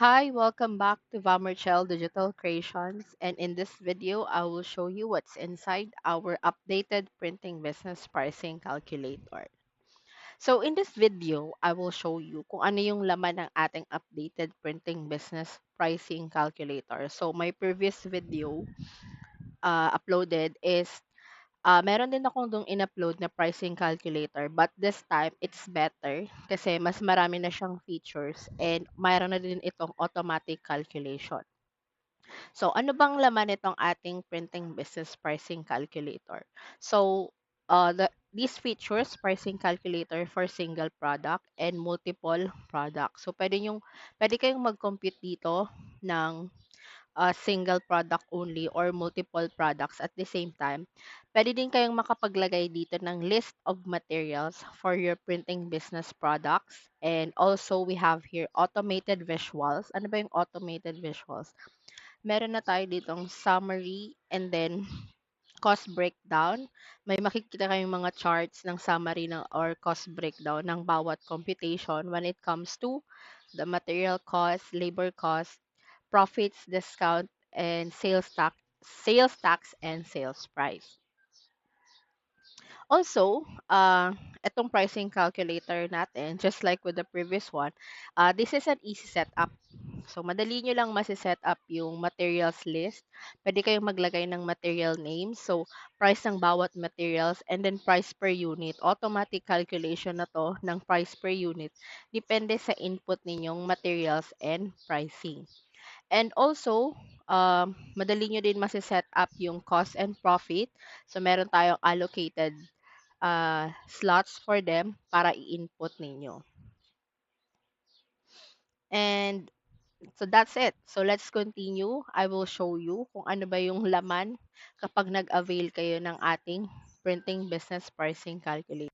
Hi, welcome back to Vamerchel Digital Creations, and in this video, I will show you what's inside our updated printing business pricing calculator. So in this video, I will show you kung ano yung laman ng ating updated printing business pricing calculator. So my previous video uploaded is meron din akong dong in-upload na pricing calculator, but this time it's better kasi mas marami na siyang features and mayroon na din itong automatic calculation. So, ano bang laman nitong ating printing business pricing calculator? So, these features, pricing calculator for single product and multiple product. So, pwede kayong mag-compute dito ng single product only or multiple products at the same time. Pwede din kayong makapaglagay dito ng list of materials for your printing business products. And also, we have here automated visuals. Ano ba yung automated visuals? Meron na tayo ditong summary and then cost breakdown. May makikita kayong mga charts ng summary ng or cost breakdown ng bawat computation when it comes to the material cost, labor cost, profits, discount, and sales tax and sales price. Also, itong pricing calculator natin, just like with the previous one, this is an easy setup. So, madali nyo lang masi-set up yung materials list. Pwede kayong maglagay ng material names. So, price ng bawat materials and then price per unit. Automatic calculation na to ng price per unit. Depende sa input ninyong materials and pricing. And also, madali nyo din masi-set up yung cost and profit. So, meron tayong allocated slots for them para i-input ninyo. And so that's it. So let's continue. I will show you kung ano ba yung laman kapag nag-avail kayo ng ating printing business pricing calculator.